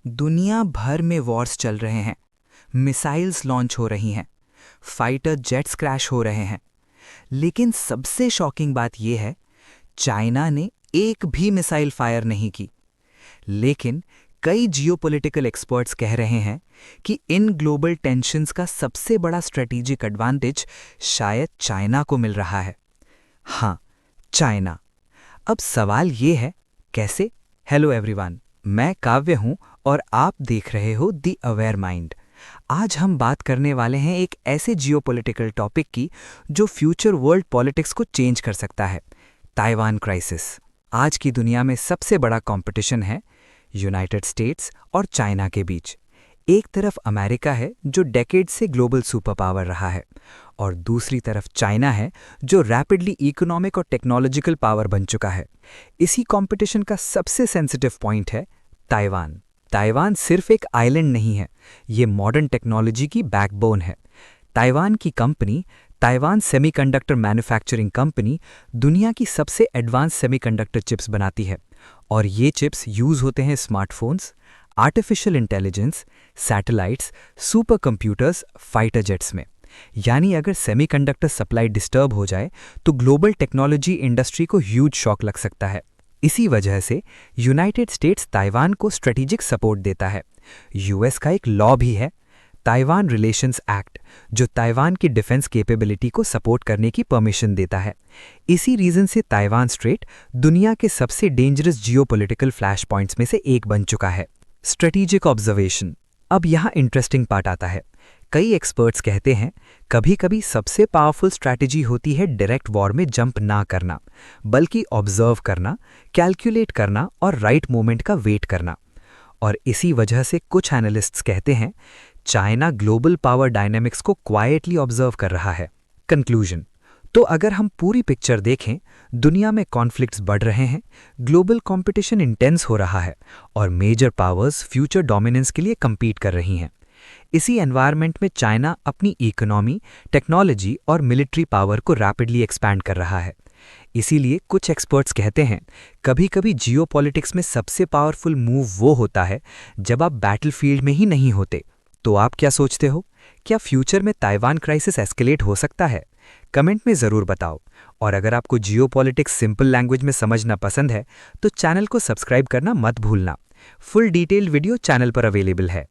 दुनिया भर में वॉर्स चल रहे हैं, मिसाइल्स लॉन्च हो रही हैं, फाइटर जेट्स क्रैश हो रहे हैं। लेकिन सबसे शॉकिंग बात यह है, चाइना ने एक भी मिसाइल फायर नहीं की। लेकिन कई जियोपॉलिटिकल एक्सपर्ट्स कह रहे हैं कि इन ग्लोबल टेंशन्स का सबसे बड़ा स्ट्रेटेजिक एडवांटेज शायद चाइना को मिल रहा है। हाँ, चाइना। अब सवाल ये है, कैसे? हेलो एवरीवन, मैं काव्य हूं और आप देख रहे हो द अवेयर माइंड। आज हम बात करने वाले हैं एक ऐसे जियोपॉलिटिकल टॉपिक की जो फ्यूचर वर्ल्ड पॉलिटिक्स को चेंज कर सकता है, ताइवान क्राइसिस। आज की दुनिया में सबसे बड़ा कंपटीशन है यूनाइटेड स्टेट्स और चाइना के बीच। एक तरफ अमेरिका है जो डेकेड से ग्लोबल सुपर पावर रहा है, और दूसरी तरफ चाइना है जो रैपिडली इकोनॉमिक और टेक्नोलॉजिकल पावर बन चुका है। इसी कंपटीशन का सबसे सेंसिटिव पॉइंट है ताइवान। ताइवान सिर्फ एक आइलैंड नहीं है, ये मॉडर्न टेक्नोलॉजी की बैकबोन है। ताइवान की company, Taiwan semiconductor manufacturing company, दुनिया की सबसे एडवांस सेमीकंडक्टर चिप्स बनाती है, और ये चिप्स यूज होते हैं smartphones, artificial intelligence, satellites, super computers, fighter jets में। यानी अगर सेमीकंडक्टर सप्लाई डिस्टर्ब हो जाए तो ग्लोबल टेक्नोलॉजी इंडस्ट्री को ह्यूज शॉक लग सकता है। इसी वजह से यूनाइटेड स्टेट्स ताइवान को स्ट्रेटेजिक सपोर्ट देता है। यूएस का एक लॉ भी है, ताइवान रिलेशंस एक्ट, जो ताइवान की डिफेंस कैपेबिलिटी को सपोर्ट करने की परमिशन देता है। इसी रीजन से ताइवान स्ट्रेट दुनिया के सबसे डेंजरस जियोपॉलिटिकल फ्लैश पॉइंट्स में से एक बन चुका है। Strategic observation. अब यहाँ इंटरेस्टिंग पार्ट आता है। कई एक्सपर्ट्स कहते हैं कभी कभी सबसे पावरफुल स्ट्रैटेजी होती है डायरेक्ट वॉर में जंप ना करना, बल्कि ऑब्जर्व करना, कैलकुलेट करना और राइट मोमेंट का वेट करना। और इसी वजह से कुछ एनालिस्ट्स कहते हैं चाइना ग्लोबल पावर डायनामिक्स को क्वाइटली ऑब्जर्व कर रहा है। कंक्लूजन। तो अगर हम पूरी पिक्चर देखें, दुनिया में कॉन्फ्लिक्ट्स बढ़ रहे हैं, ग्लोबल कंपटीशन इंटेंस हो रहा है, और मेजर पावर्स फ्यूचर डोमिनेंस के लिए compete कर रही हैं। इसी एनवायरनमेंट में चाइना अपनी इकोनॉमी, टेक्नोलॉजी और मिलिट्री पावर को रैपिडली एक्सपैंड कर रहा है। इसीलिए कुछ एक्सपर्ट्स कहते हैं कभी-कभी जियोपॉलिटिक्स में सबसे पावरफुल मूव वो होता है जब आप बैटलफील्ड में ही नहीं होते। तो आप क्या सोचते हो? क्या फ्यूचर में ताइवान क्राइसिस एस्केलेट हो सकता है? कमेंट में ज़रूर बताओ। और अगर आपको जियोपॉलिटिक्स सिंपल लैंग्वेज में समझना पसंद है तो चैनल को सब्सक्राइब करना मत भूलना। फुल डिटेल्ड वीडियो चैनल पर अवेलेबल है।